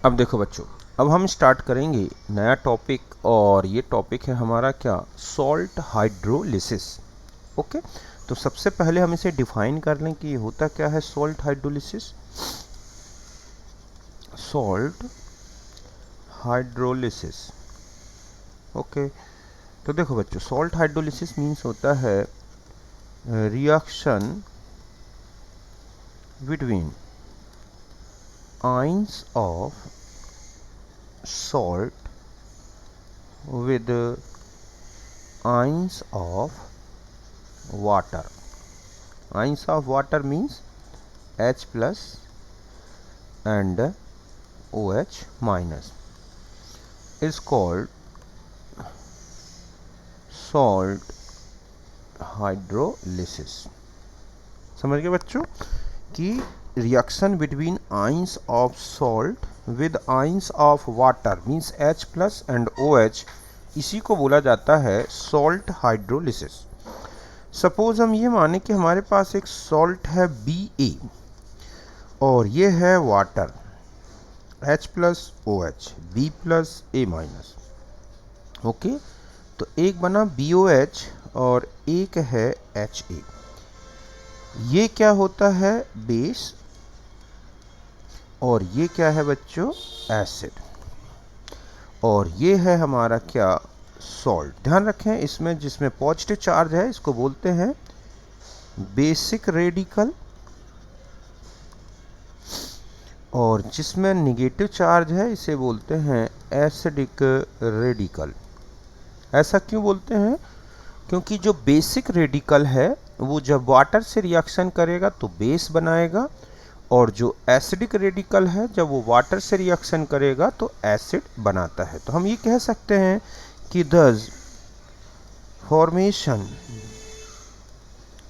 अब देखो बच्चों, अब हम स्टार्ट करेंगे नया टॉपिक, और ये टॉपिक है हमारा क्या, सॉल्ट हाइड्रोलिसिस। ओके, तो सबसे पहले हम इसे डिफाइन कर लें कि ये होता क्या है salt hydrolysis. Salt hydrolysis. Okay, तो देखो बच्चों, सॉल्ट हाइड्रोलिसिस मीन्स होता है reaction between ions of salt with ions of water. Ions of water means H plus and OH minus is called salt hydrolysis. समझ गए बच्चों कि reaction between ions of salt with ions of water means H plus and OH, इसी को बोला जाता है salt hydrolysis. Suppose हम ये माने कि हमारे पास एक सॉल्ट है Ba और ये है water H plus OH B plus A minus. Okay, तो एक बना BOH और एक है HA। ये क्या होता है बेस, और ये क्या है बच्चों एसिड, और ये है हमारा क्या सॉल्ट। ध्यान रखें इसमें जिसमें पॉजिटिव चार्ज है इसको बोलते हैं बेसिक रेडिकल, और जिसमें निगेटिव चार्ज है इसे बोलते हैं एसिडिक रेडिकल। ऐसा क्यों बोलते हैं? क्योंकि जो बेसिक रेडिकल है वो जब वाटर से रिएक्शन करेगा तो बेस बनाएगा, और जो एसिडिक रेडिकल है जब वो वाटर से रिएक्शन करेगा तो एसिड बनाता है। तो हम ये कह सकते हैं कि दस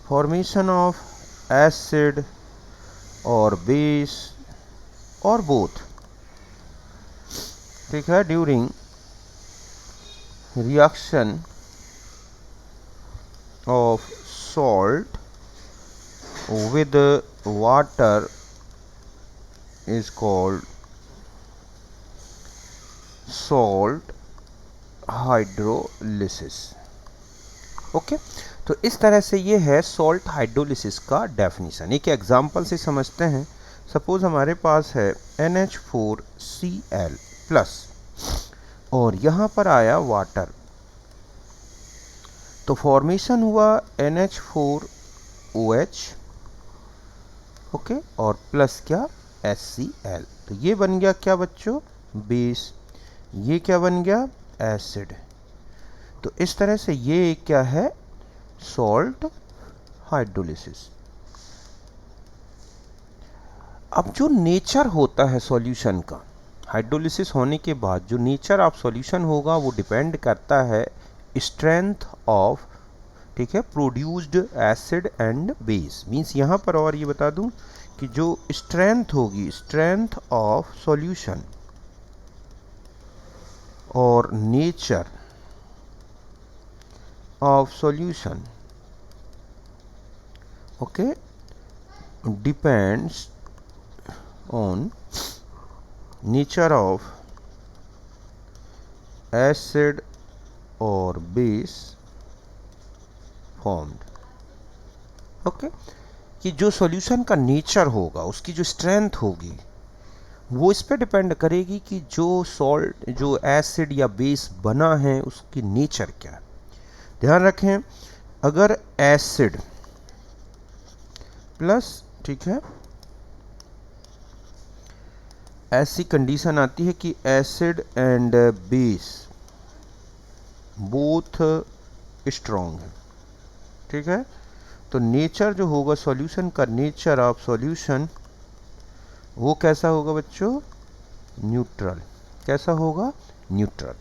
फॉर्मेशन ऑफ एसिड और बेस और बोथ, ठीक है, during reaction of salt with water is called salt hydrolysis। Okay, तो इस तरह से ये है सॉल्ट हाइड्रोलिसिस का डेफिनेशन। एक एग्जांपल से समझते हैं। सपोज हमारे पास है NH4Cl प्लस और यहाँ पर आया वाटर, तो फॉर्मेशन हुआ NH4OH, ओके, और प्लस क्या HCl। तो ये बन गया क्या बच्चों बेस, ये क्या बन गया एसिड। तो इस तरह से ये क्या है सॉल्ट हाइड्रोलिसिस। अब जो नेचर होता है सॉल्यूशन का, हाइड्रोलिसिस होने के बाद जो नेचर ऑफ सॉल्यूशन होगा वो डिपेंड करता है स्ट्रेंथ ऑफ, ठीक है, produced acid and base. Means यहाँ पर और ये बता दूं कि जो स्ट्रेंथ होगी, स्ट्रेंथ ऑफ सॉल्यूशन और nature of solution, okay, depends on nature of acid और बेस फॉर्म्ड। ओके, कि जो सॉल्यूशन का नेचर होगा, उसकी जो स्ट्रेंथ होगी, वो इस पे डिपेंड करेगी कि जो सॉल्ट, जो एसिड या बेस बना है उसकी नेचर क्या है। ध्यान रखें, अगर एसिड प्लस, ठीक है, ऐसी कंडीशन आती है कि acid and base both strong है, ठीक है, तो नेचर जो होगा सॉल्यूशन का, नेचर ऑफ सॉल्यूशन वो कैसा होगा बच्चों न्यूट्रल। कैसा होगा न्यूट्रल।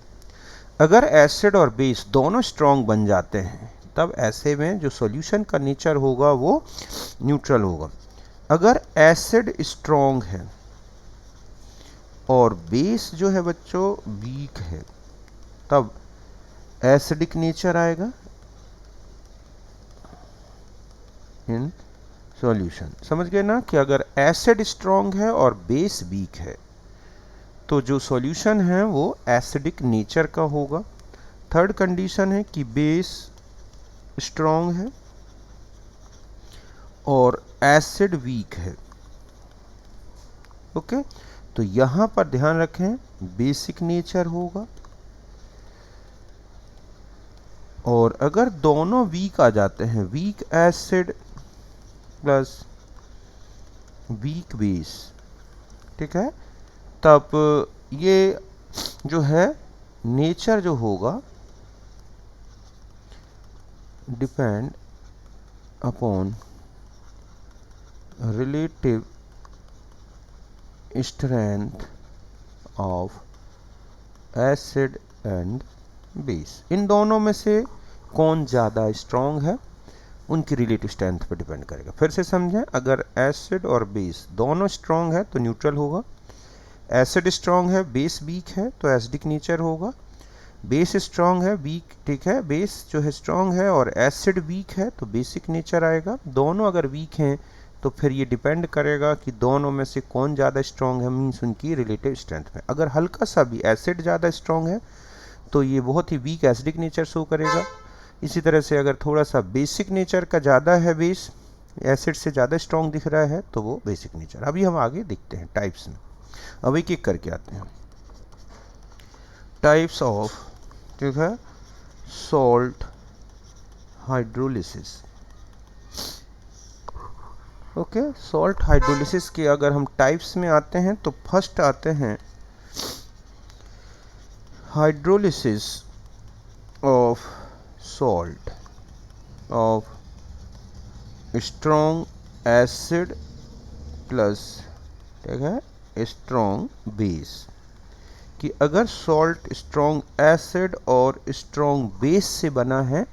अगर एसिड और बेस दोनों स्ट्रॉन्ग बन जाते हैं तब ऐसे में जो सॉल्यूशन का नेचर होगा वो न्यूट्रल होगा। अगर एसिड स्ट्रॉन्ग है और बेस जो है बच्चों वीक है तब एसिडिक नेचर आएगा इन सॉल्यूशन। समझ गए ना कि अगर एसिड स्ट्रॉन्ग है और बेस वीक है तो जो सॉल्यूशन है वो एसिडिक नेचर का होगा। थर्ड कंडीशन है कि बेस स्ट्रॉन्ग है और एसिड वीक है। ओके, तो यहाँ पर ध्यान रखें बेसिक नेचर होगा, और अगर दोनों वीक आ जाते हैं, weak acid plus weak base, ठीक है, तब ये जो है नेचर जो होगा depend upon relative strength of acid and base. इन दोनों में से कौन ज़्यादा स्ट्रॉन्ग है उनकी रिलेटिव स्ट्रेंथ पर डिपेंड करेगा। फिर से समझें, अगर एसिड और बेस दोनों स्ट्रॉन्ग है तो न्यूट्रल होगा, एसिड स्ट्रॉन्ग है बेस वीक है तो एसिडिक नेचर होगा, बेस स्ट्रॉन्ग है वीक, ठीक है, बेस जो है स्ट्रॉन्ग है और एसिड वीक है तो बेसिक नेचर आएगा। दोनों अगर वीक हैं तो फिर ये डिपेंड करेगा कि दोनों में से कौन ज़्यादा स्ट्रॉन्ग है, मीन्स उनकी रिलेटिव स्ट्रेंथ में। अगर हल्का सा भी एसिड ज़्यादा स्ट्रॉन्ग है तो ये बहुत ही वीक एसिडिक नेचर शो करेगा। इसी तरह से अगर थोड़ा सा बेसिक नेचर का ज़्यादा है, बेस एसिड से ज़्यादा स्ट्रॉन्ग दिख रहा है तो वो बेसिक नेचर। अभी हम आगे देखते हैं टाइप्स में, अब एक एक करके आते हैं। टाइप्स ऑफ, ठीक है, salt hydrolysis. Okay, salt hydrolysis के अगर हम टाइप्स में आते हैं तो फर्स्ट आते हैं hydrolysis of salt of strong acid plus, ठीक है, स्ट्रॉन्ग बेस। कि अगर सॉल्ट स्ट्रॉन्ग एसिड और स्ट्रॉन्ग बेस से बना है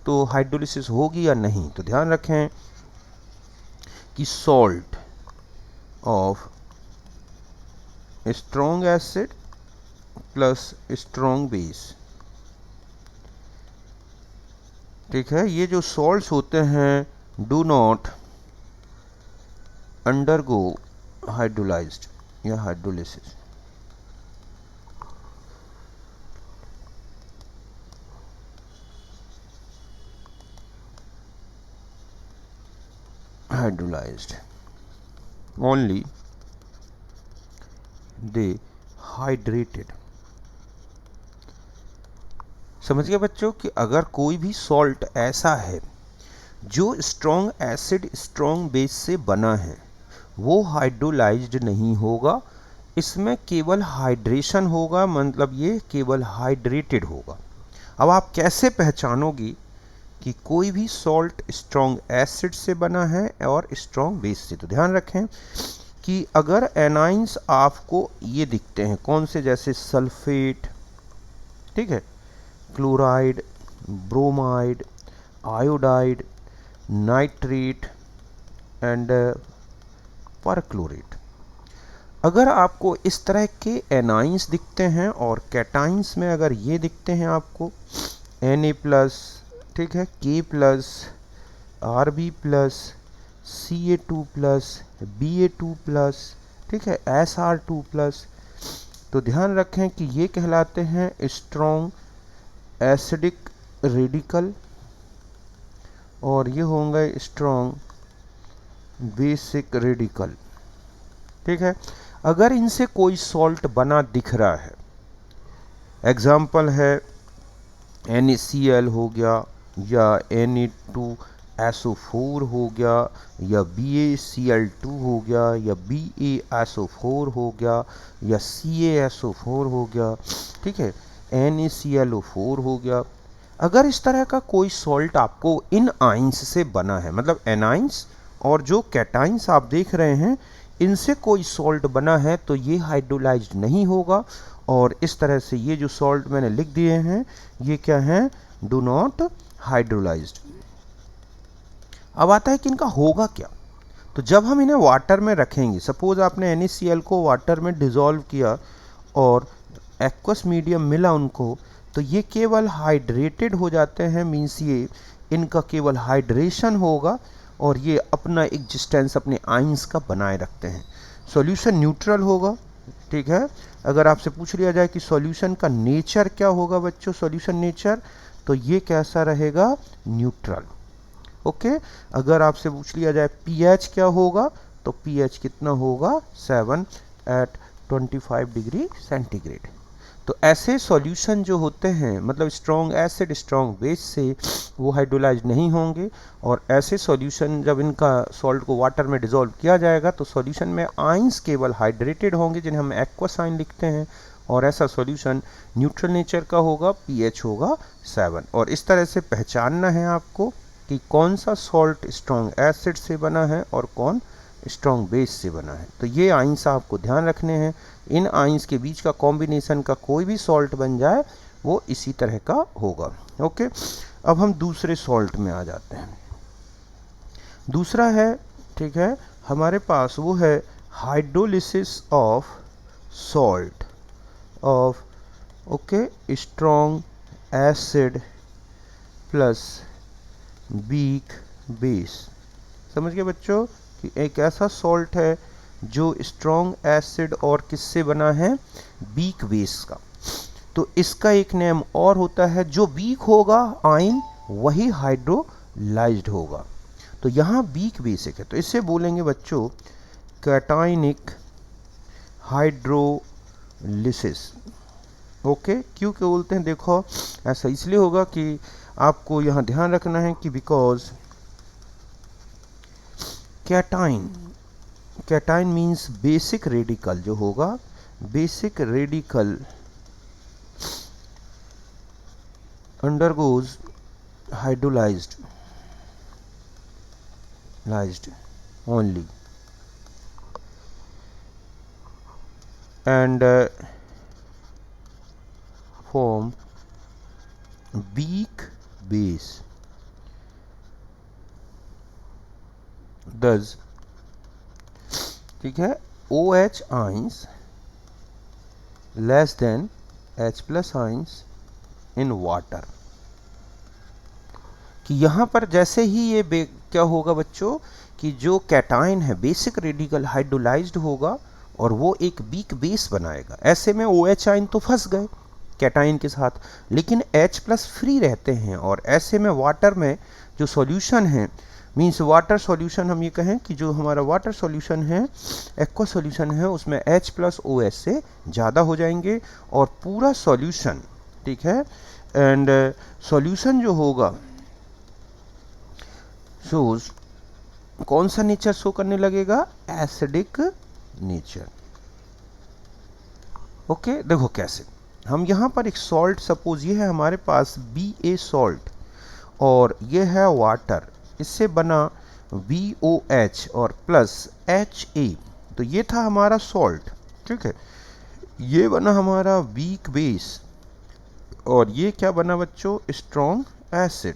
तो हाइड्रोलिसिस होगी या नहीं। तो ध्यान रखें कि salt of strong acid plus strong base, ठीक है, ये जो सॉल्ट्स होते हैं डू नॉट अंडरगो हाइड्रोलाइज्ड या hydrolysis. Hydrolysed only they hydrated. समझ गए बच्चों कि अगर कोई भी सॉल्ट ऐसा है जो स्ट्रॉन्ग एसिड स्ट्रॉन्ग बेस से बना है वो हाइड्रोलाइज्ड नहीं होगा, इसमें केवल हाइड्रेशन होगा, मतलब ये केवल हाइड्रेटेड होगा। अब आप कैसे पहचानोगे कि कोई भी सॉल्ट स्ट्रॉन्ग एसिड से बना है और स्ट्रॉन्ग बेस से? तो ध्यान रखें कि अगर एनाइंस आपको ये दिखते हैं कौन से, जैसे सल्फेट, ठीक है, chloride, bromide, iodide, nitrate and perchlorate. अगर आपको इस तरह के एनाइंस दिखते हैं और कैटाइंस में अगर ये दिखते हैं आपको Na प्लस, ठीक है, K plus, Rb plus, Ca2 plus, Ba2 plus, ठीक है, Sr2 प्लस, तो ध्यान रखें कि ये कहलाते हैं स्ट्रॉन्ग एसिडिक रेडिकल और ये होंगे स्ट्रॉन्ग बेसिक रेडिकल, ठीक है। अगर इनसे कोई सॉल्ट बना दिख रहा है, एग्जाम्पल है NaCl हो गया या Na2SO4 हो गया या BaCl2 हो गया या BaSO4 हो गया या CaSO4 हो गया, ठीक है, NaClO4 हो गया। अगर इस तरह का कोई सॉल्ट आपको इन आइंस से बना है, मतलब एनाइंस और जो कैटाइंस आप देख रहे हैं इनसे कोई सॉल्ट बना है तो ये हाइड्रोलाइज्ड नहीं होगा। और इस तरह से ये जो सॉल्ट मैंने लिख दिए हैं ये क्या हैं, डू नॉट हाइड्रोलाइज्ड। अब आता है कि इनका होगा क्या। तो जब हम इन्हें वाटर में रखेंगे, सपोज आपने NaCl को वाटर में डिज़ोल्व किया और एक्वस मीडियम मिला उनको, तो ये केवल हाइड्रेटेड हो जाते हैं, मीन्स ये इनका केवल हाइड्रेशन होगा और ये अपना एग्जिस्टेंस अपने आइंस का बनाए रखते हैं। सॉल्यूशन न्यूट्रल होगा, ठीक है। अगर आपसे पूछ लिया जाए कि सॉल्यूशन का नेचर क्या होगा बच्चों, सॉल्यूशन नेचर, तो ये कैसा रहेगा, न्यूट्रल। ओके। अगर आपसे पूछ लिया जाए पीएच क्या होगा, तो पीएच कितना होगा, 7 एट 25 डिग्री सेंटीग्रेड। तो ऐसे सॉल्यूशन जो होते हैं, मतलब स्ट्रॉन्ग एसिड स्ट्रॉन्ग बेस से वो हाइड्रोलाइज नहीं होंगे, और ऐसे सॉल्यूशन जब इनका सॉल्ट को वाटर में डिसॉल्व किया जाएगा तो सॉल्यूशन में आइंस केवल हाइड्रेटेड होंगे, जिन्हें हम एक्वस आइन लिखते हैं, और ऐसा सॉल्यूशन न्यूट्रल नेचर का होगा, पीएच होगा 7। और इस तरह से पहचानना है आपको कि कौन सा सॉल्ट स्ट्रॉन्ग एसिड से बना है और कौन स्ट्रॉन्ग बेस से बना है। तो ये आइंस आपको ध्यान रखने हैं। इन आइंस के बीच का कॉम्बिनेशन का कोई भी सॉल्ट बन जाए वो इसी तरह का होगा। ओके। अब हम दूसरे सॉल्ट में आ जाते हैं। दूसरा है, ठीक है, हमारे पास वो है hydrolysis of salt of, okay, strong acid plus weak base. समझ गए बच्चों कि एक ऐसा सॉल्ट है जो स्ट्रॉन्ग एसिड और किससे बना है, वीक बेस का। तो इसका एक नेम और होता है, जो वीक होगा आयन वही हाइड्रोलाइज्ड होगा। तो यहाँ वीक बेसिक है, तो इससे बोलेंगे बच्चों कैटायनिक हाइड्रोलिसिस। ओके। क्यों क्या बोलते हैं, देखो ऐसा इसलिए होगा कि आपको यहाँ ध्यान रखना है कि because cation means basic radical जो होगा, basic radical undergoes hydrolyzed only and form weak base. Thus, ठीक है, OH ions less than H plus ions in water। कि यहाँ पर जैसे ही ये क्या होगा बच्चों कि जो कैटाइन है बेसिक रेडिकल हाइड्रोलाइज्ड होगा और वो एक वीक बेस बनाएगा। ऐसे में OH आयन तो फंस गए कैटाइन के साथ, लेकिन H प्लस फ्री रहते हैं, और ऐसे में वाटर में जो सॉल्यूशन है, मीन्स वाटर सॉल्यूशन हम ये कहें कि जो हमारा वाटर सॉल्यूशन है, एक्वा सॉल्यूशन है, उसमें H प्लस OH से ज़्यादा हो जाएंगे और पूरा सॉल्यूशन, ठीक है, एंड सॉल्यूशन जो होगा शोज कौन सा नेचर शो करने लगेगा, एसिडिक नेचर। ओके। देखो कैसे, हम यहाँ पर एक सॉल्ट, सपोज ये है हमारे पास BA सॉल्ट और ये है वाटर, इससे बना VOH और प्लस HA। तो ये था हमारा सॉल्ट, ठीक है, ये बना हमारा वीक बेस और ये क्या बना बच्चों, स्ट्रॉन्ग एसिड।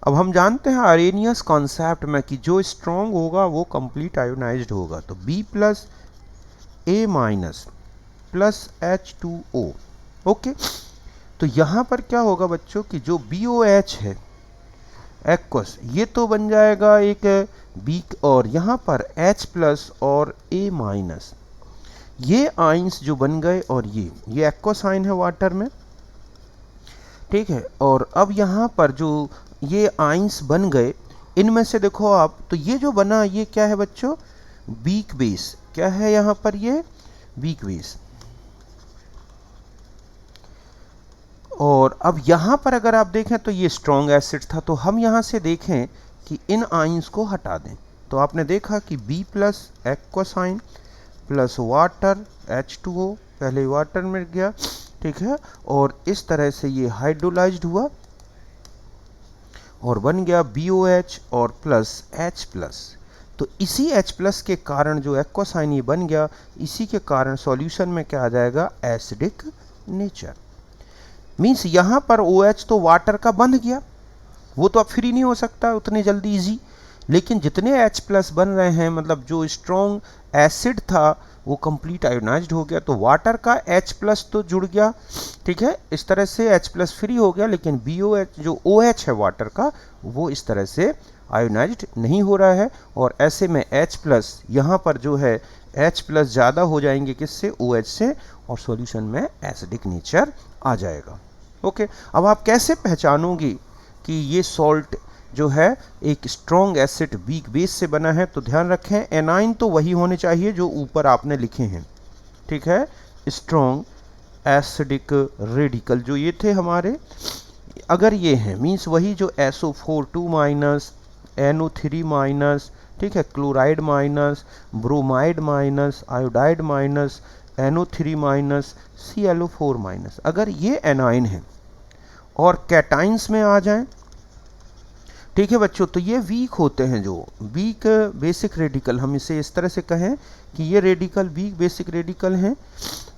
अब हम जानते हैं अरेनियस कॉन्सेप्ट में कि जो स्ट्रॉन्ग होगा वो कंप्लीट आयोनाइज्ड होगा, तो B plus A minus plus H2O। Okay. तो यहाँ पर क्या होगा बच्चों कि जो BOH है एक्वस, ये तो बन जाएगा एक वीक, और यहाँ पर H प्लस और A माइनस, ये आइंस जो बन गए, और ये एक्वस आइन है वाटर में, ठीक है। और अब यहाँ पर जो ये आइंस बन गए, इनमें से देखो आप, तो ये जो बना ये क्या है बच्चों, वीक बेस। क्या है यहाँ पर, ये वीक बेस। और अब यहाँ पर अगर आप देखें तो ये स्ट्रॉन्ग एसिड था, तो हम यहाँ से देखें कि इन आइंस को हटा दें, तो आपने देखा कि B प्लस एक्वस आइन प्लस वाटर H2O, पहले वाटर मिल गया, ठीक है, और इस तरह से ये हाइड्रोलाइज्ड हुआ और बन गया BOH और प्लस H प्लस। तो इसी H प्लस के कारण जो एक्वस आइन ये बन गया, इसी के कारण सॉल्यूशन में क्या आ जाएगा, एसिडिक नेचर। मीन्स यहाँ पर OH तो वाटर का बंध गया, वो तो अब फ्री नहीं हो सकता उतने जल्दी इजी, लेकिन जितने H प्लस बन रहे हैं, मतलब जो स्ट्रॉन्ग एसिड था वो कंप्लीट आयोनाइज्ड हो गया, तो वाटर का H प्लस तो जुड़ गया, ठीक है, इस तरह से H प्लस फ्री हो गया, लेकिन BOH जो OH है वाटर का वो इस तरह से आयोनाइज्ड नहीं हो रहा है, और ऐसे में H प्लस यहाँ पर जो है H प्लस ज़्यादा हो जाएंगे किससे, OH से, और सॉल्यूशन में एसिडिक नेचर आ जाएगा। ओके, अब आप कैसे पहचानोगे कि ये सॉल्ट जो है एक स्ट्रॉन्ग एसिड वीक बेस से बना है? तो ध्यान रखें, एनाइन तो वही होने चाहिए जो ऊपर आपने लिखे हैं, ठीक है, स्ट्रॉन्ग एसिडिक रेडिकल जो ये थे हमारे, अगर ये हैं मीन्स वही जो SO4 2 माइनस, NO3 माइनस, ठीक है, chloride minus, bromide minus, iodide minus, NO3 minus, ClO4 minus, अगर ये एनाइन है और कैटाइंस में आ जाएं, ठीक है बच्चों, तो ये वीक होते हैं, जो वीक बेसिक रेडिकल, हम इसे इस तरह से कहें कि ये रेडिकल वीक बेसिक रेडिकल हैं,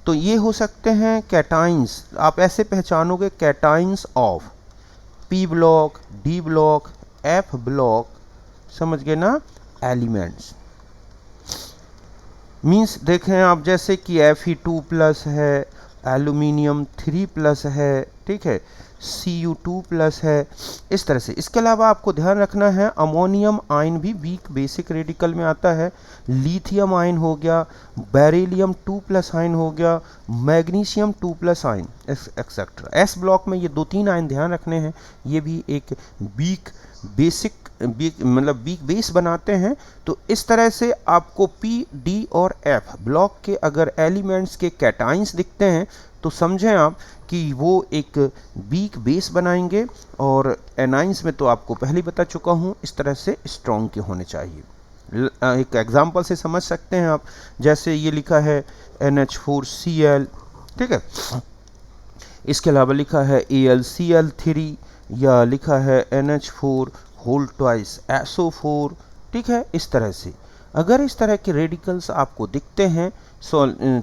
तो ये हो सकते हैं कैटाइंस। आप ऐसे पहचानोगे cations of P block, D block, F block, समझ गए ना, एलिमेंट्स। मीन्स देखें आप, जैसे कि Fe2 प्लस है, एल्यूमिनियम 3 प्लस है, ठीक है, Cu2 प्लस है, इस तरह से। इसके अलावा आपको ध्यान रखना है अमोनियम आयन भी वीक बेसिक रेडिकल में आता है, लिथियम आयन हो गया, बेरिलियम 2 प्लस आयन हो गया, magnesium 2 plus ion, etcetera. S block में ये 2-3 आयन ध्यान रखने हैं, ये भी एक वीक बेसिक मतलब वीक बेस बनाते हैं। तो इस तरह से आपको P, D और F ब्लॉक के अगर एलिमेंट्स के कैटाइंस दिखते हैं तो समझें आप कि वो एक वीक बेस बनाएंगे, और एनाइंस में तो आपको पहले ही बता चुका हूँ इस तरह से स्ट्रॉन्ग के होने चाहिए। एक एग्जांपल से समझ सकते हैं आप, जैसे ये लिखा है NH4Cl, ठीक है, इसके अलावा लिखा है AlCl3, या लिखा है NH4 होल ट्वाइस SO4, ठीक है, इस तरह से। अगर इस तरह के रेडिकल्स आपको दिखते हैं,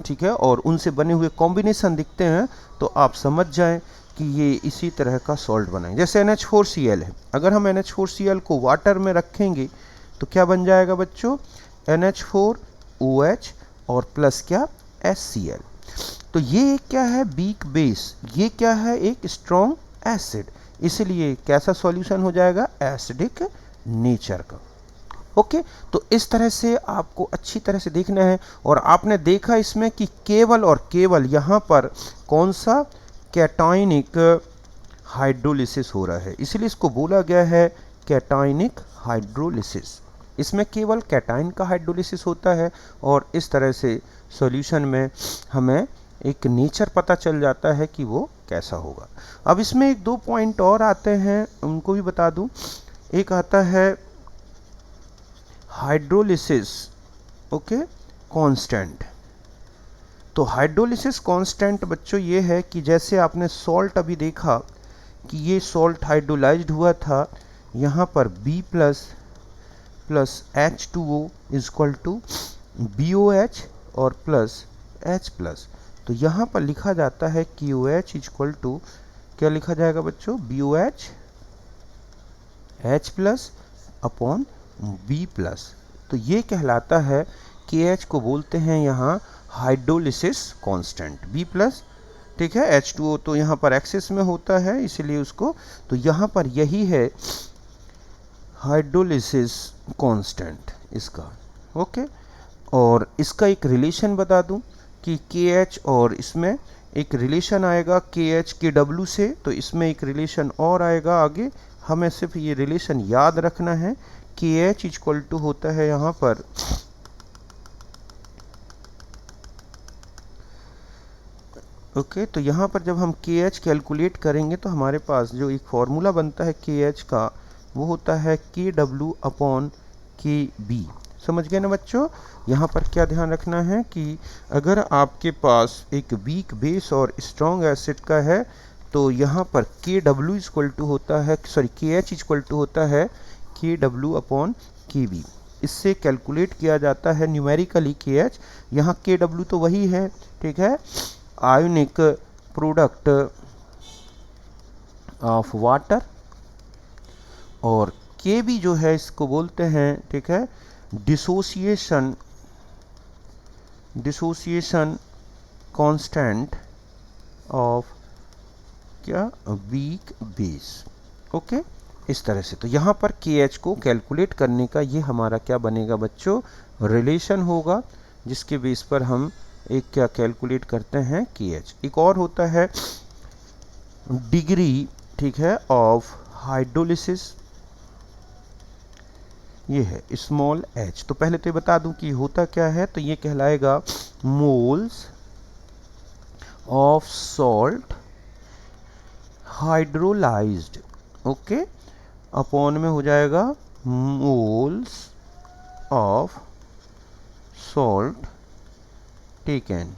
ठीक है, और उनसे बने हुए कॉम्बिनेशन दिखते हैं, तो आप समझ जाएं कि ये इसी तरह का सॉल्ट बनाएंगे। जैसे NH4Cl है, अगर हम NH4Cl को वाटर में रखेंगे तो क्या बन जाएगा बच्चों, NH4OH और प्लस क्या, HCl। तो ये क्या है, वीक बेस, ये क्या है, एक स्ट्रॉन्ग एसिड, इसलिए कैसा सॉल्यूशन हो जाएगा, एसिडिक नेचर का। ओके, तो इस तरह से आपको अच्छी तरह से देखना है। और आपने देखा इसमें कि केवल और केवल यहाँ पर कौन सा, कैटायनिक हाइड्रोलिसिस हो रहा है, इसलिए इसको बोला गया है कैटायनिक हाइड्रोलिसिस। इसमें केवल कैटायन का हाइड्रोलिसिस होता है, और इस तरह से सॉल्यूशन में हमें एक नेचर पता चल जाता है कि वो कैसा होगा। अब इसमें 1-2 पॉइंट और आते हैं, उनको भी बता दूं। एक आता है हाइड्रोलिसिस, ओके, कांस्टेंट। तो हाइड्रोलिसिस कांस्टेंट बच्चों ये है कि जैसे आपने सॉल्ट अभी देखा कि ये सॉल्ट हाइड्रोलाइज्ड हुआ था, यहाँ पर B plus plus H2O is equal to BOH और प्लस H प्लस। तो यहाँ पर लिखा जाता है KOH इज इक्वल टू, क्या लिखा जाएगा बच्चों, BOH H plus upon B plus. तो ये कहलाता है, KH को बोलते हैं यहाँ हाइड्रोलिसिस कांस्टेंट, B प्लस, ठीक है, H2O तो यहाँ पर एक्सेस में होता है इसलिए उसको, तो यहाँ पर यही है हाइड्रोलिसिस कांस्टेंट इसका। ओके, और इसका एक रिलेशन बता दूं कि KH और इसमें एक रिलेशन आएगा KH KW से, तो इसमें एक रिलेशन और आएगा आगे, हमें सिर्फ ये रिलेशन याद रखना है। KH इक्वल टू होता है यहाँ पर ओके, तो यहाँ पर जब हम KH कैलकुलेट करेंगे तो हमारे पास जो एक फॉर्मूला बनता है KH का, वो होता है KW अपॉन KB। समझ गए ना बच्चों। यहाँ पर क्या ध्यान रखना है कि अगर आपके पास एक वीक बेस और स्ट्रॉन्ग एसिड का है तो यहाँ पर KW इक्वल टू होता है, सॉरी KH इक्वल टू होता है KW अपॉन KB। इससे कैलकुलेट किया जाता है न्यूमेरिकली KH। यहाँ KW तो वही है, ठीक है, आयोनिक प्रोडक्ट ऑफ वाटर, और KB जो है इसको बोलते हैं, ठीक है, डिसोसिएशन कांस्टेंट ऑफ क्या, वीक बेस। ओके, इस तरह से। तो यहाँ पर KH को कैलकुलेट करने का ये हमारा क्या बनेगा बच्चों, रिलेशन होगा, जिसके बेस पर हम एक क्या कैलकुलेट करते हैं KH। एक और होता है डिग्री, ठीक है, ऑफ हाइड्रोलिसिस, ये है स्मॉल h। तो पहले तो ये बता दूं कि होता क्या है, तो ये कहलाएगा moles of salt hydrolysed, okay, upon में हो जाएगा मोल्स ऑफ सॉल्ट टेकन,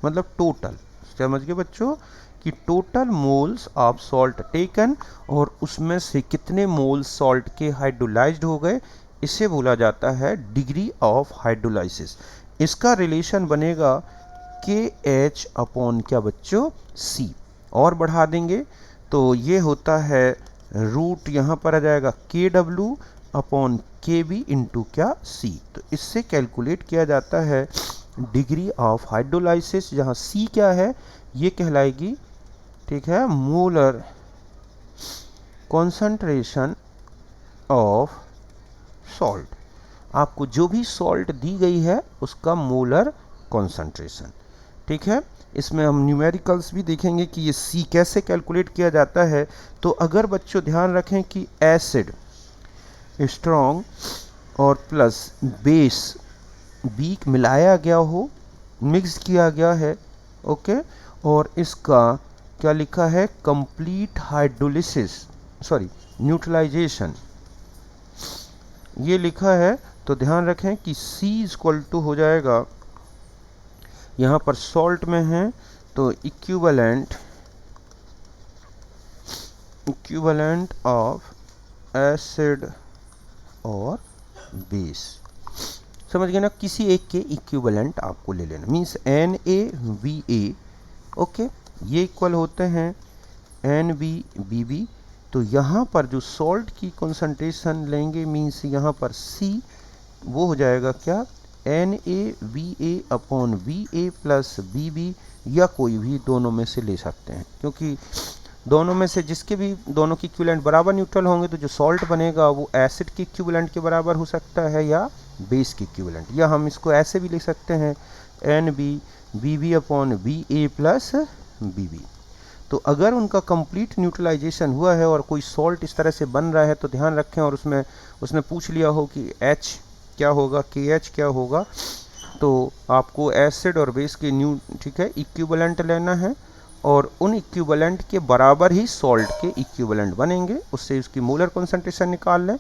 मतलब टोटल, समझ गए बच्चों, कि total moles of salt taken और उसमें से कितने मोल्स सॉल्ट के हाइड्रोलाइज्ड हो गए, इसे बोला जाता है डिग्री ऑफ हाइड्रोलाइसिस। इसका रिलेशन बनेगा KH अपॉन क्या बच्चों, C। और बढ़ा देंगे तो ये होता है रूट, यहाँ पर आ जाएगा KW अपॉन KB इंटू क्या C। तो इससे कैलकुलेट किया जाता है डिग्री ऑफ हाइड्रोलाइसिस, जहाँ C क्या है, ये कहलाएगी, ठीक है, मोलर कॉन्सेंट्रेशन ऑफ सॉल्ट। आपको जो भी सॉल्ट दी गई है उसका मोलर कॉन्सेंट्रेशन, ठीक है। इसमें हम न्यूमेरिकल्स भी देखेंगे कि ये C कैसे कैलकुलेट किया जाता है। तो अगर बच्चों ध्यान रखें कि एसिड स्ट्रॉन्ग और प्लस बेस वीक मिलाया गया हो, मिक्स किया गया है, ओके, और इसका क्या लिखा है, कंप्लीट हाइड्रोलिसिस, सॉरी न्यूट्रलाइजेशन, ये लिखा है। तो ध्यान रखें कि C इक्वल टू हो जाएगा, यहाँ पर सॉल्ट में है तो इक्विवेलेंट ऑफ एसिड और बेस, समझ गए ना, किसी एक के इक्विवेलेंट आपको ले लेना, मीन्स NaVA, ओके, ये इक्वल होते हैं NbBb। तो यहाँ पर जो सॉल्ट की कॉन्सेंट्रेशन लेंगे, मीन्स यहाँ पर C वो हो जाएगा क्या, NaVA upon VA plus BB, या कोई भी दोनों में से ले सकते हैं, क्योंकि दोनों में से जिसके भी दोनों की इक्विवेलेंट बराबर न्यूट्रल होंगे तो जो सॉल्ट बनेगा वो एसिड के इक्विवेलेंट के बराबर हो सकता है या बेस के इक्विवेलेंट, या हम इसको ऐसे भी लिख सकते हैं NbBb upon VA plus BB। तो अगर उनका कंप्लीट न्यूट्रलाइजेशन हुआ है और कोई सॉल्ट इस तरह से बन रहा है तो ध्यान रखें, और उसने पूछ लिया हो कि H क्या होगा, KH क्या होगा, तो आपको एसिड और बेस के ठीक है, इक्विवेलेंट लेना है, और उन इक्विवेलेंट के बराबर ही सॉल्ट के इक्विवेलेंट बनेंगे, उससे उसकी मोलर कॉन्सेंट्रेशन निकाल लें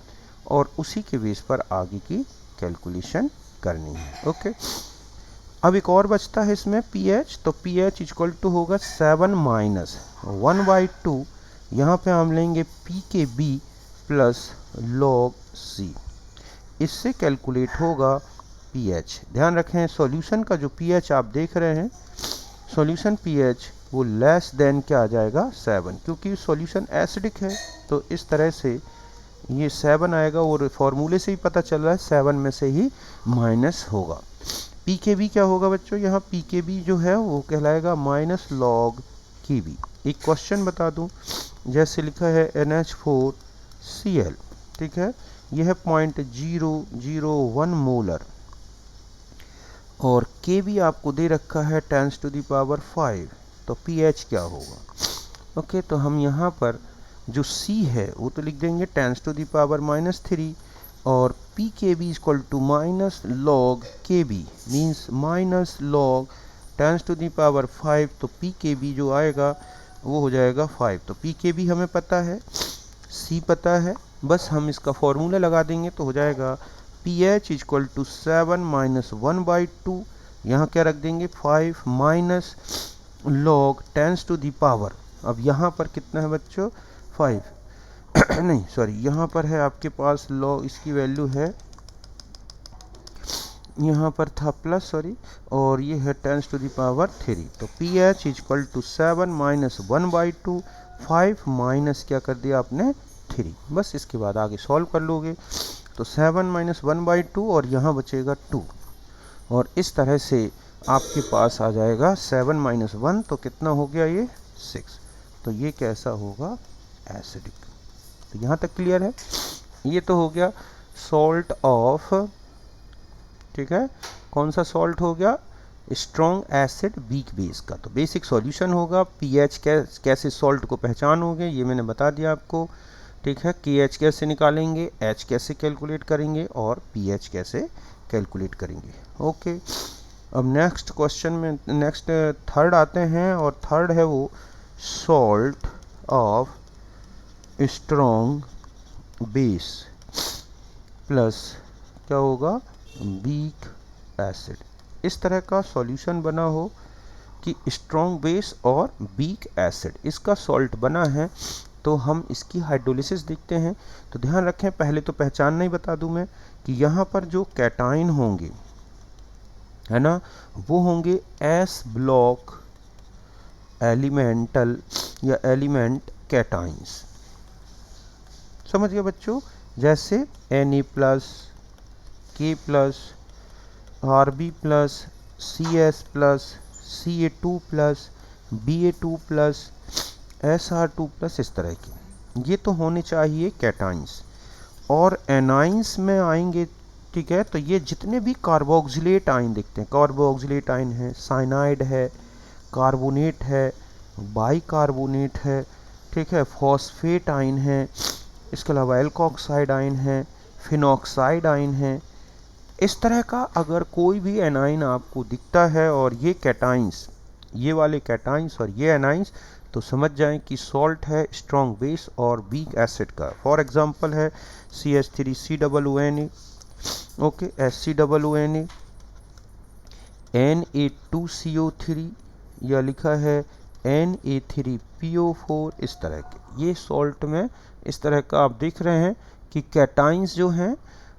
और उसी के बेस पर आगे की कैलकुलेशन करनी है, ओके। अब एक और बचता है इसमें pH, तो pH इक्वल टू होगा 7 माइनस 1/2, यहाँ पे हम लेंगे pKb प्लस log C, इससे कैलकुलेट होगा pH। ध्यान रखें सॉल्यूशन का जो pH आप देख रहे हैं, सॉल्यूशन pH वो लेस देन क्या आ जाएगा, 7, क्योंकि सॉल्यूशन एसिडिक है, तो इस तरह से ये 7 आएगा, और फॉर्मूले से ही पता चल रहा है 7 में से ही माइनस होगा। pKb क्या होगा बच्चों, यहाँ pKb जो है वो कहलाएगा माइनस log Kb। एक क्वेश्चन बता दूं, जैसे लिखा है NH4Cl, ठीक है, यह है 0.001 मोलर, और Kb आपको दे रखा है 10⁵, तो pH क्या होगा, ओके। तो हम यहाँ पर जो C है वो तो लिख देंगे 10⁻⁻3, और pKb equal to minus log Kb, means minus log 10⁵, तो pKb जो आएगा वो हो जाएगा 5। तो pKb हमें पता है, C पता है, बस हम इसका फॉर्मूला लगा देंगे तो हो जाएगा pH इक्वल टू 7 माइनस 1/2, यहाँ क्या रख देंगे 5 माइनस log 10⁻। अब यहाँ पर कितना है बच्चों 5 नहीं सॉरी, यहाँ पर है आपके पास log, इसकी वैल्यू है, यहाँ पर था प्लस, सॉरी, और ये है 10⁻3। तो pH equal to 7 minus 1/2, 5 minus क्या कर दिया आपने 3, बस इसके बाद आगे सॉल्व कर लोगे तो 7 माइनस 1/2 और यहाँ बचेगा 2, और इस तरह से आपके पास आ जाएगा 7 माइनस 1, तो कितना हो गया ये 6। तो ये कैसा होगा एसिडिक। तो यहाँ तक क्लियर है। ये तो हो गया सॉल्ट ऑफ, ठीक है, कौन सा सॉल्ट हो गया, स्ट्रॉन्ग एसिड वीक बेस का। तो बेसिक सॉल्यूशन होगा। पीएच कैसे सॉल्ट को पहचानोगे ये मैंने बता दिया आपको, ठीक है। केएच कैसे निकालेंगे, एच कैसे कैलकुलेट करेंगे और पीएच कैसे कैलकुलेट करेंगे। ओके, अब नेक्स्ट क्वेश्चन में नेक्स्ट थर्ड आते हैं, और थर्ड है वो salt of strong base plus क्या होगा, वीक एसिड। इस तरह का सॉल्यूशन बना हो कि स्ट्रॉन्ग बेस और वीक एसिड इसका सॉल्ट बना है, तो हम इसकी हाइड्रोलिसिस देखते हैं। तो ध्यान रखें, पहले तो पहचान नहीं बता दूं मैं कि यहाँ पर जो कैटाइन होंगे, है ना, वो होंगे एस ब्लॉक एलिमेंटल या एलिमेंट कैटाइंस। समझ गए बच्चों, जैसे Na plus, K plus, Rb plus, Cs plus, Ca2 plus, Ba2 plus, Sr2 plus, इस तरह के ये तो होने चाहिए कैटाइंस। और एनाइंस में आएंगे, ठीक है, तो ये जितने भी कार्बोक्सिलेट आयन दिखते हैं, कार्बोक्सिलेट आयन है, साइनाइड है, कार्बोनेट है, बाइकार्बोनेट है, ठीक है, फॉस्फेट आयन है, इसके अलावा एल्कोक्साइड आयन है, फिनॉक्साइड आयन है। इस तरह का अगर कोई भी एनाइन आपको दिखता है और ये कैटाइंस, ये वाले कैटाइंस और ये एनाइंस, तो समझ जाएं कि सॉल्ट है स्ट्रॉन्ग बेस और वीक एसिड का। फॉर एग्जांपल है CH3COONA, ओके, SCOONA, Na2CO3, या लिखा है Na3PO4, इस तरह के ये सॉल्ट में इस तरह का आप देख रहे हैं कि कैटाइंस जो हैं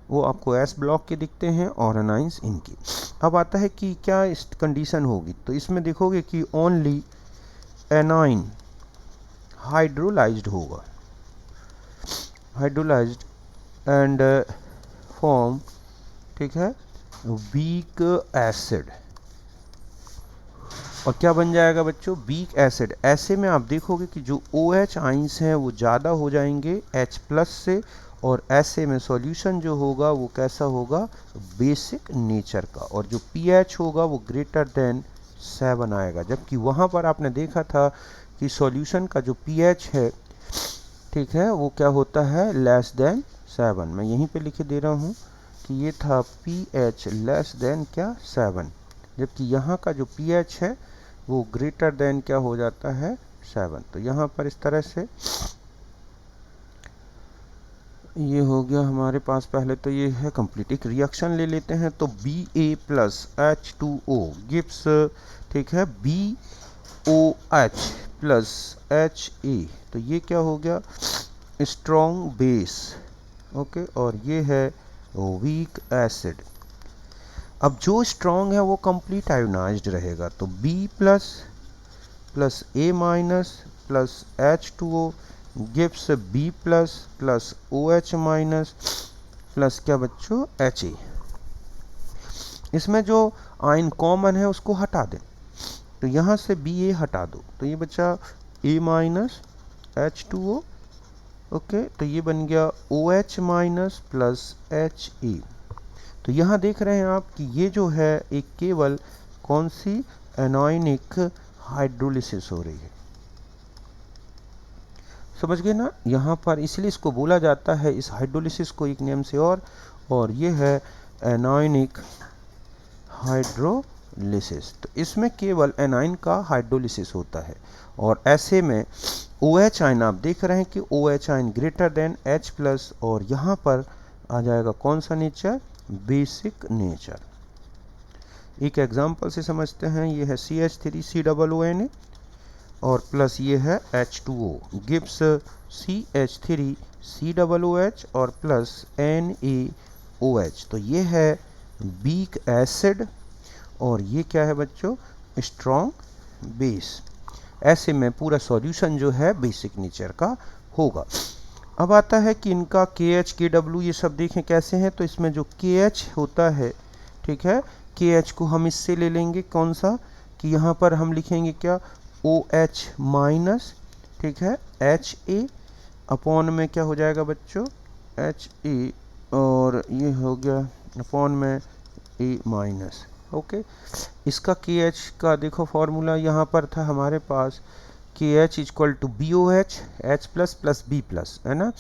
वो आपको एस ब्लॉक के दिखते हैं और एनाइंस इनकी। अब आता है कि क्या इस कंडीशन होगी, तो इसमें देखोगे कि ओनली एनाइन हाइड्रोलाइज्ड होगा, हाइड्रोलाइज्ड एंड फॉर्म, ठीक है, वीक एसिड। और क्या बन जाएगा बच्चों, वीक एसिड। ऐसे में आप देखोगे कि जो OH आइंस हैं वो ज़्यादा हो जाएंगे H प्लस से, और ऐसे में सॉल्यूशन जो होगा वो कैसा होगा, बेसिक नेचर का, और जो pH होगा वो ग्रेटर देन 7 आएगा। जबकि वहाँ पर आपने देखा था कि सॉल्यूशन का जो pH है, ठीक है, वो क्या होता है, लेस देन 7। मैं यहीं पे लिखे दे रहा हूँ कि ये था pH लेस देन क्या, 7, जबकि यहाँ का जो pH है वो ग्रेटर देन क्या हो जाता है, 7। तो यहाँ पर इस तरह से ये हो गया हमारे पास। पहले तो ये है कंप्लीट। एक रिएक्शन ले लेते हैं, तो Ba प्लस H2O गिव्स, ठीक है, BOH प्लस HA। तो ये क्या हो गया, स्ट्रॉन्ग बेस, ओके, और ये है वीक एसिड। अब जो स्ट्रॉन्ग है वो कंप्लीट आयोनाइज्ड रहेगा, तो B plus plus A minus plus H2O gives B plus plus OH minus plus क्या बच्चों, HA। इसमें जो आयन कॉमन है उसको हटा दें, तो यहाँ से Ba हटा दो, तो ये बचा A माइनस H2O, ओके, तो ये बन गया OH माइनस प्लस HA। तो यहाँ देख रहे हैं आप कि ये जो है एक केवल कौन सी एनायनिक हाइड्रोलिसिस हो रही है। समझ गए ना, यहाँ पर इसलिए इसको बोला जाता है इस हाइड्रोलिसिस को एक नेम से, और ये है एनायनिक हाइड्रोलिसिस। तो इसमें केवल एनाइन का हाइड्रोलिसिस होता है, और ऐसे में OH आयन आप देख रहे हैं कि OH ion greater than H plus, और यहाँ पर आ जाएगा कौन सा नेचर, बेसिक नेचर। एक एग्जांपल से समझते हैं, ये है CH3COONA और प्लस ये है H2O गिव्स CH3COOH और प्लस NaOH। तो ये है वीक एसिड, और ये क्या है बच्चों, स्ट्रॉन्ग बेस। ऐसे में पूरा सॉल्यूशन जो है बेसिक नेचर का होगा। अब आता है कि इनका KH KW ये सब देखें कैसे हैं, तो इसमें जो KH होता है, ठीक है, KH को हम इससे ले लेंगे कौन सा, कि यहाँ पर हम लिखेंगे क्या, OH माइनस, ठीक है, HA अपॉन में क्या हो जाएगा बच्चों, HA, और ये हो गया अपॉन में ए माइनस। ओके, इसका के एच का देखो फॉर्मूला यहाँ पर था हमारे पास, K H equal to B O H, H plus plus B plus, है ना।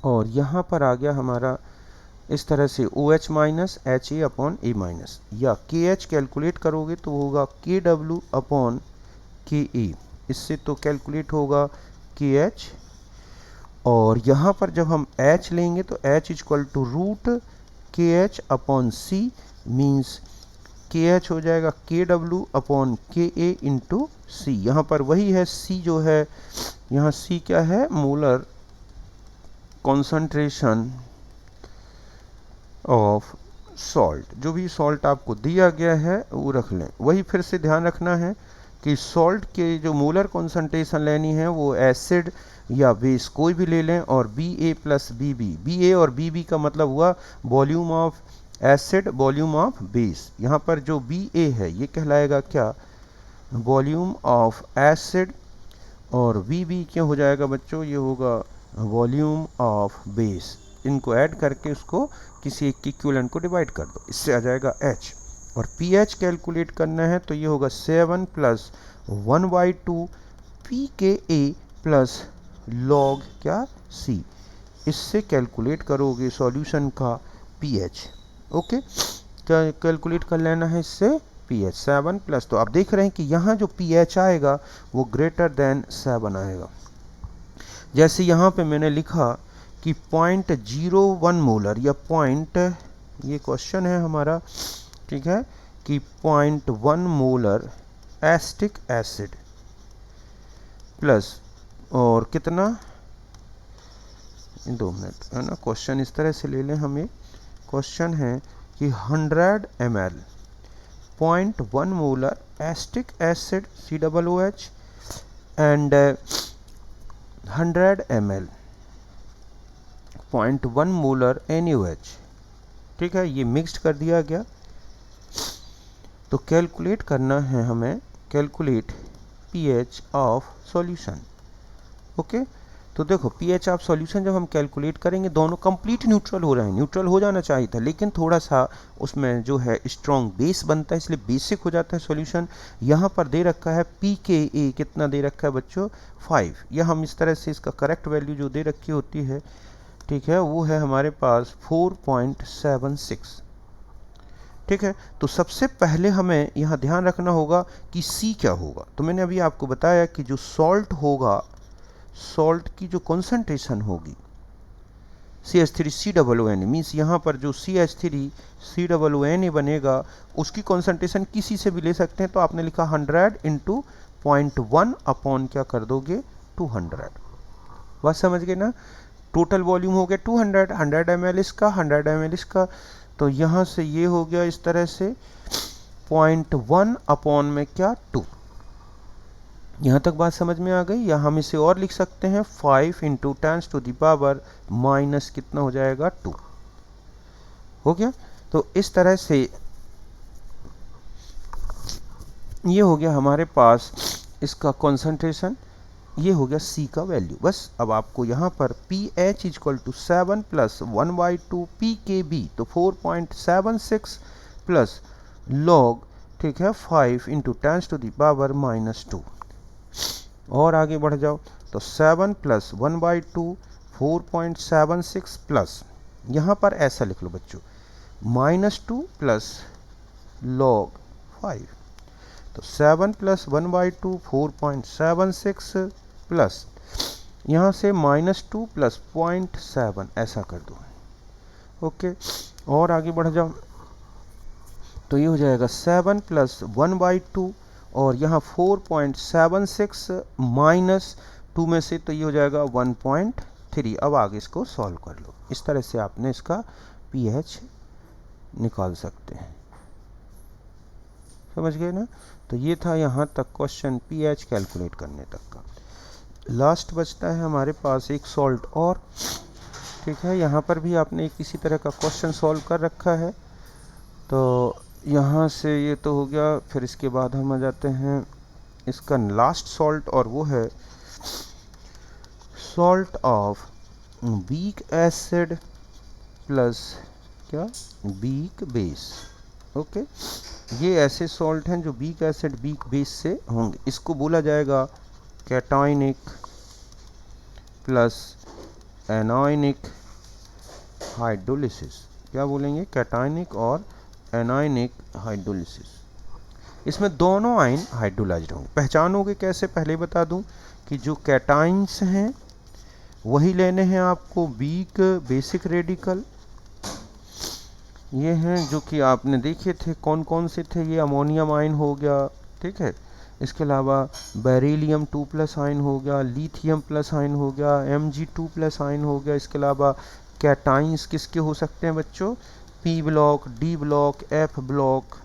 और यहाँ पर आ गया हमारा इस तरह से O H minus H A upon A minus, या के एच कैलकुलेट करोगे तो होगा के डब्ल्यू अपॉन के ए, इससे तो कैलकुलेट होगा के एच। और यहाँ पर जब हम h लेंगे तो h इक्वल टू रूट के एच अपॉन सी, मीन्स के एच हो जाएगा के डब्ल्यू अपॉन के ए इंटू सी। यहाँ पर वही है सी जो है, यहाँ सी क्या है, मोलर कॉन्सेंट्रेशन ऑफ सॉल्ट। जो भी सॉल्ट आपको दिया गया है वो रख लें। वही फिर से ध्यान रखना है कि सॉल्ट के जो मोलर कॉन्सेंट्रेशन लेनी है वो एसिड या बेस कोई भी ले लें, और बी ए प्लस बी बी, बी ए और बी बी का मतलब हुआ volume of acid, volume of base. यहाँ पर जो बी ए है ये कहलाएगा क्या, वॉल्यूम ऑफ एसिड, और वी बी क्या हो जाएगा बच्चों, ये होगा वॉल्यूम ऑफ बेस। इनको ऐड करके उसको किसी एक इक्विवेलेंट को डिवाइड कर दो, इससे आ जाएगा H। और pH कैलकुलेट करना है तो ये होगा 7 प्लस 1/2 पी के ए प्लस लॉग क्या C। इससे कैलकुलेट करोगे सॉल्यूशन का pH। ओके, क्या कैलकुलेट कर लेना है इससे pH 7 प्लस, तो आप देख रहे हैं कि यहाँ जो pH आएगा वो ग्रेटर देन 7 आएगा। जैसे यहाँ पे मैंने लिखा कि 0.01 मोलर, या पॉइंट, ये क्वेश्चन है हमारा, ठीक है, कि 0.1 मोलर एसिटिक एसिड प्लस, और कितना, 2 मिनट, है ना, क्वेश्चन इस तरह से ले लें हमें। क्वेश्चन है कि 100 ml 0.1 molar acetic acid COOH and 100 ml 0.1 molar NaOH, ठीक है, ये मिक्स्ड कर दिया गया। तो कैलकुलेट करना है हमें, calculate pH of solution. Okay, तो देखो pH ऑफ सॉल्यूशन जब हम कैलकुलेट करेंगे, दोनों कंप्लीट न्यूट्रल हो रहे हैं, न्यूट्रल हो जाना चाहिए था, लेकिन थोड़ा सा उसमें जो है स्ट्रॉन्ग बेस बनता है, इसलिए बेसिक हो जाता है सॉल्यूशन। यहाँ पर दे रखा है pKa, कितना दे रखा है बच्चों, 5, या हम इस तरह से इसका करेक्ट वैल्यू जो दे रखी होती है, ठीक है, वो है हमारे पास 4.76। ठीक है, तो सबसे पहले हमें यहाँ ध्यान रखना होगा कि C क्या होगा। तो मैंने अभी आपको बताया कि जो सॉल्ट होगा, सॉल्ट की जो कॉन्सेंट्रेशन होगी CH3COONA, मीन्स यहाँ पर जो CH3COONA बनेगा उसकी कॉन्सेंट्रेशन किसी से भी ले सकते हैं। तो आपने लिखा 100 इंटू 0.1 अपॉन क्या कर दोगे, 200। बात समझ गए ना। टोटल वॉल्यूम हो गया 200, 100 ml इसका, 100 ml इसका, तो यहाँ से ये हो गया इस तरह से 0.1 अपॉन में क्या, 2। यहाँ तक बात समझ में आ गई। या हम इसे और लिख सकते हैं 5 इंटू 10⁻⁻, माइनस कितना हो जाएगा, 2। हो गया। तो इस तरह से ये हो गया हमारे पास इसका कॉन्सेंट्रेशन, ये हो गया C का वैल्यू। बस अब आपको यहाँ पर pH equal to 7 plus 1/2 pKb, तो 4.76 प्लस लॉग, ठीक है, 5 इंटू 10⁻⁻²। और आगे बढ़ जाओ तो 7 प्लस 1/2 4.76 प्लस, यहाँ पर ऐसा लिख लो बच्चों, -2 प्लस लॉग 5। तो 7 प्लस 1/2 4.76 प्लस, यहाँ से -2 प्लस 0.7, ऐसा कर दो। ओके, और आगे बढ़ जाओ तो ये हो जाएगा 7 प्लस 1/2, और यहाँ 4.76 माइनस 2 में से, तो ये हो जाएगा 1.3। अब आगे इसको सॉल्व कर लो। इस तरह से आपने इसका pH निकाल सकते हैं। समझ गए ना। तो ये था यहाँ तक क्वेश्चन pH कैलकुलेट करने तक का। लास्ट बचता है हमारे पास एक सॉल्ट और, ठीक है, यहाँ पर भी आपने किसी तरह का क्वेश्चन सॉल्व कर रखा है। तो यहाँ से ये तो हो गया, फिर इसके बाद हम आ जाते हैं इसका लास्ट सॉल्ट, और वो है salt of week acid plus क्या, वीक बेस। ओके, ये ऐसे सॉल्ट हैं जो वीक एसिड वीक बेस से होंगे। इसको बोला जाएगा कैटाइनिक प्लस एनायनिक हाइड्रोलिसिस। क्या बोलेंगे? कैटाइनिक और एनायनिक हाइड्रोलिसिस। इसमें दोनों आयन हाइड्रोलाइज्ड होंगे। पहचानोगे कैसे? पहले बता दूं कि जो कैटाइन्स हैं वही लेने हैं आपको वीक बेसिक रेडिकल। ये हैं जो कि आपने देखे थे, कौन कौन से थे? ये अमोनियम आयन हो गया, ठीक है। इसके अलावा बेरिलियम 2+ आयन हो गया, लिथियम प्लस आयन हो गया, Mg2+ आयन हो गया। इसके अलावा कैटाइन्स किसके हो सकते हैं बच्चों? P block, D block, F block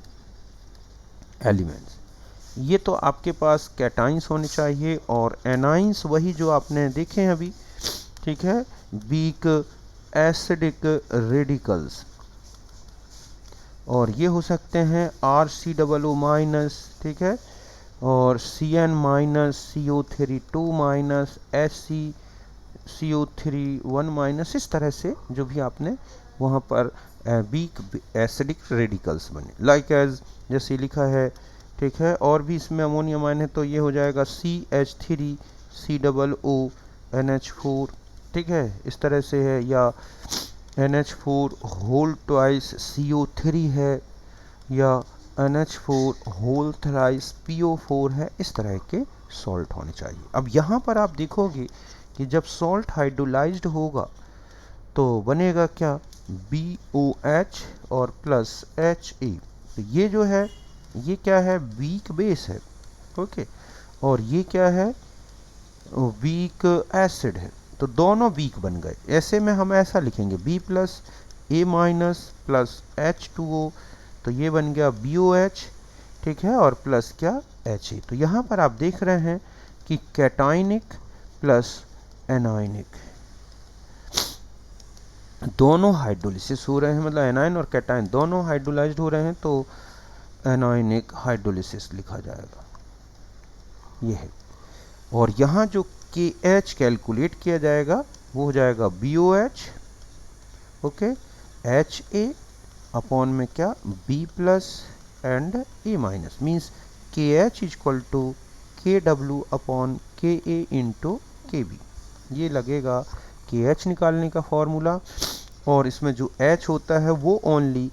elements. ये तो आपके पास कैटाइन्स होने चाहिए। और एनाइंस वही जो आपने देखे हैं अभी, ठीक है, वीक एसिडिक रेडिकल्स। और ये हो सकते हैं RCOO-, ठीक है, और Cn-, CO3 SCCO3 इस तरह से जो भी आपने वहाँ पर वीक एसिडिक रेडिकल्स बने। लाइक एज जैसे लिखा है, ठीक है। और भी इसमें अमोनियम आयन है तो ये हो जाएगा CH3COO ठीक है, इस तरह से है। या NH4 होल ट्वाइस CO3 है, या NH4 होल थ्राइस PO4 है। इस तरह के सॉल्ट होने चाहिए। अब यहाँ पर आप देखोगे कि जब सॉल्ट हाइड्रोलाइज्ड होगा तो बनेगा क्या? BOH और प्लस HA। तो ये जो है ये क्या है? वीक बेस है, ओके। और ये क्या है? वीक एसिड है। तो दोनों वीक बन गए। ऐसे में हम ऐसा लिखेंगे B+A- प्लस H2O। तो ये बन गया BOH, ठीक है, और प्लस क्या? HA। तो यहाँ पर आप देख रहे हैं कि कैटाइनिक प्लस एनायनिक दोनों हाइड्रोलिसिस हो रहे हैं, मतलब एनायन और कैटाइन दोनों हाइड्रोलाइज्ड हो रहे हैं, तो एनायनिक हाइड्रोलिसिस लिखा जाएगा। ये है। और यहाँ जो KH कैलकुलेट किया जाएगा वो हो जाएगा BOH, ओके, HA अपॉन में क्या? B+ and A-, means KH equal to KW upon KA into KB। ये लगेगा KH निकालने का फॉर्मूला। और इसमें जो H होता है वो ओनली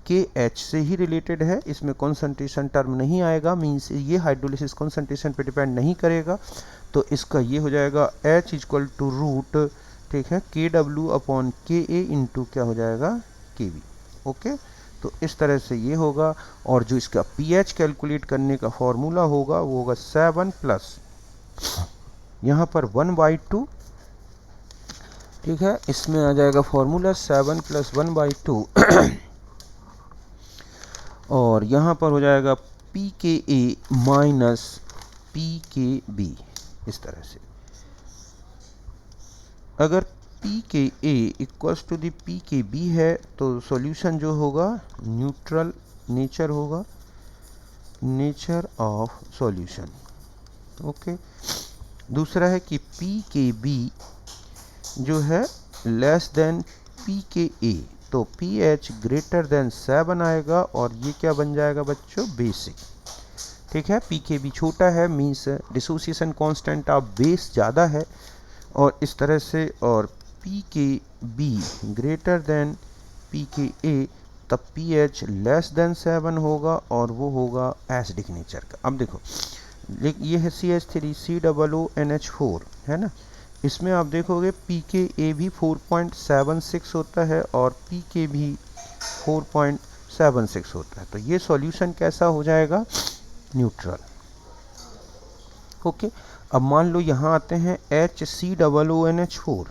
KH से ही रिलेटेड है, इसमें कॉन्सेंट्रेशन टर्म नहीं आएगा, मीन्स ये हाइड्रोलिसिस कॉन्सेंट्रेशन पे डिपेंड नहीं करेगा। तो इसका ये हो जाएगा H इक्वल टू रूट, ठीक है, KW अपॉन KA इंटू क्या हो जाएगा? KB, okay. तो इस तरह से ये होगा। और जो इसका pH कैलकुलेट करने का फॉर्मूला होगा वो होगा 7+ यहाँ पर 1/2, ठीक है, इसमें आ जाएगा फॉर्मूला 7 + 1/2 और यहाँ पर हो जाएगा pKa माइनस pKb। इस तरह से अगर pKa equals to the pKb है तो सॉल्यूशन जो होगा न्यूट्रल नेचर होगा, नेचर ऑफ सॉल्यूशन, ओके। दूसरा है कि pKb जो है लेस देन pKa, तो pH ग्रेटर देन 7 आएगा और ये क्या बन जाएगा बच्चों? बेसिक, ठीक है। pKb छोटा है means dissociation constant of base ज़्यादा है, और इस तरह से। और pKb ग्रेटर देन pKa तब pH लेस देन 7 होगा और वो होगा एसिडिक नेचर का। अब देखो ये है CH3COONH4 है ना, इसमें आप देखोगे pKa भी 4.76 होता है और pK भी 4.76 होता है। तो ये सॉल्यूशन कैसा हो जाएगा? Neutral, okay. अब मान लो यहाँ आते हैं HCOONH4,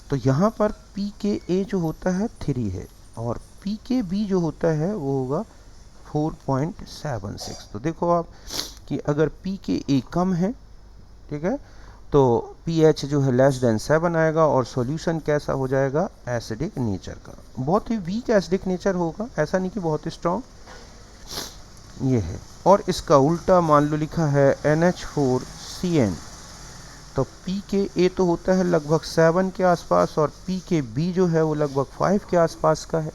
तो यहाँ पर pKa जो होता है 3 है और pKb जो होता है वो होगा 4.76। तो देखो आप कि अगर pKa कम है, ठीक है, तो pH जो है लेस देन 7 आएगा और सॉल्यूशन कैसा हो जाएगा? एसिडिक नेचर का। बहुत ही वीक एसिडिक नेचर होगा, ऐसा नहीं कि बहुत स्ट्रॉन्ग, ये है। और इसका उल्टा मान लो लिखा है NH4Cn, तो pKa तो होता है लगभग 7 के आसपास और pKb जो है वो लगभग 5 के आसपास का है,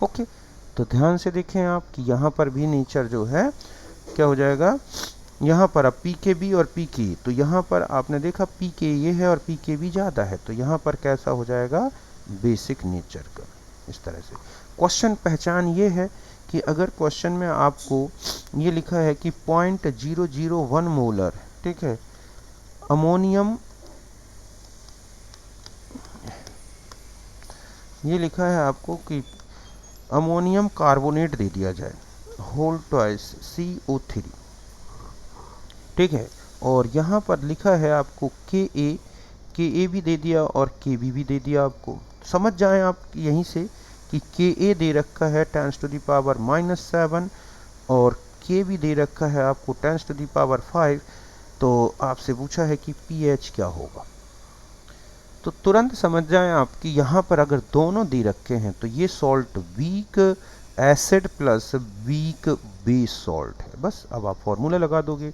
ओके। तो ध्यान से देखें आप कि यहाँ पर भी नेचर जो है क्या हो जाएगा, यहाँ पर अब पी के बी और पी के, तो यहाँ पर आपने देखा पी के ये है और पी के बी ज़्यादा है, तो यहाँ पर कैसा हो जाएगा, बेसिक नेचर का। इस तरह से क्वेश्चन पहचान ये है कि अगर क्वेश्चन में आपको ये लिखा है कि 0.001 मोलर, ठीक है, अमोनियम, ये लिखा है आपको कि अमोनियम कार्बोनेट दे दिया जाए होल ट्वाइस CO3, ठीक है, और यहाँ पर लिखा है आपको के ए भी दे दिया और के भी दे दिया आपको। समझ जाएं आप यहीं से कि के दे रखा है 10⁻⁻7 और के भी दे रखा है आपको 10⁻5, तो आपसे पूछा है कि pH क्या होगा। तो तुरंत समझ जाएं आप कि यहाँ पर अगर दोनों दे रखे हैं तो ये salt week acid plus weak base salt है। बस अब आप फॉर्मूला लगा दोगे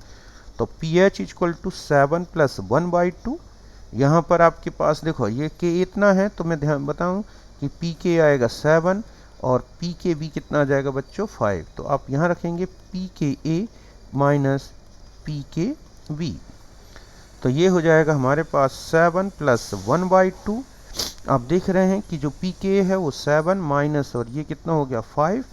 तो pH इक्वल टू 7 + 1/2। यहाँ पर आपके पास देखो ये के इतना है, तो मैं ध्यान बताऊँ कि पी के आएगा 7 और पी के बी कितना आ जाएगा बच्चों 5, तो आप यहाँ रखेंगे पी के ए माइनस पी के बी, तो ये हो जाएगा हमारे पास 7 + 1/2। आप देख रहे हैं कि जो पी के है वो 7 माइनस और ये कितना हो गया 5,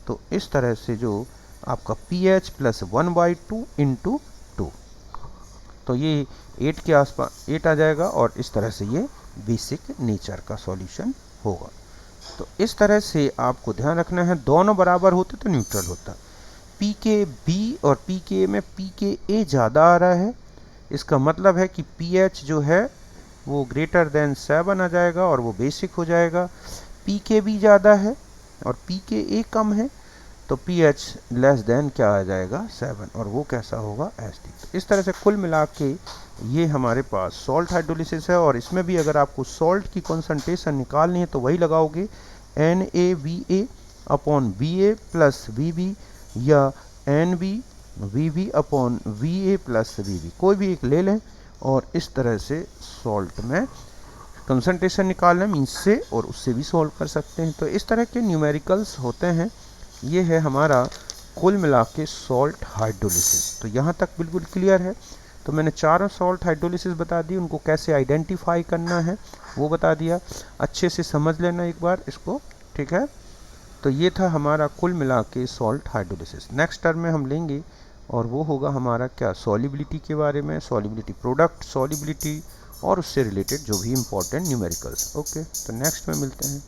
तो इस तरह से जो आपका pH + 1/2 × 2, तो ये 8 के आसपास 8 आ जाएगा और इस तरह से ये बेसिक नेचर का सॉल्यूशन होगा। तो इस तरह से आपको ध्यान रखना है, दोनों बराबर होते तो न्यूट्रल होता। पी के बी और पी के में पी के ए ज़्यादा आ रहा है, इसका मतलब है कि pH जो है वो ग्रेटर देन 7 आ जाएगा और वो बेसिक हो जाएगा। पी के बी ज़्यादा है और पी के ए कम है, तो pH लेस देन क्या आ जाएगा 7 और वो कैसा होगा एसिडिक। इस तरह से कुल मिला के ये हमारे पास सॉल्ट हाइड्रोलिसिस है, और इसमें भी अगर आपको सॉल्ट की कॉन्सेंट्रेशन निकालनी है तो वही लगाओगे NaVA/VA + VB या NbVB/VA + VB, कोई भी एक ले लें और इस तरह से सॉल्ट में कंसंट्रेशन निकालना मीन्स से और उससे भी सॉल्व कर सकते हैं। तो इस तरह के न्यूमेरिकल्स होते हैं। ये है हमारा कुल मिला के सॉल्ट हाइड्रोलिसिस। तो यहाँ तक बिल्कुल क्लियर है। तो मैंने चारों सॉल्ट हाइड्रोलिसिस बता दी, उनको कैसे आइडेंटिफाई करना है वो बता दिया। अच्छे से समझ लेना एक बार इसको, ठीक है। तो ये था हमारा कुल मिला के सॉल्ट हाइड्रोलिसिस। नेक्स्ट टर्म में हम लेंगे और वो होगा हमारा क्या, सॉल्युबिलिटी के बारे में, सॉल्युबिलिटी प्रोडक्ट, सॉल्युबिलिटी और उससे रिलेटेड जो भी इंपॉर्टेंट न्यूमेरिकल्स। ओके, तो नेक्स्ट में मिलते हैं।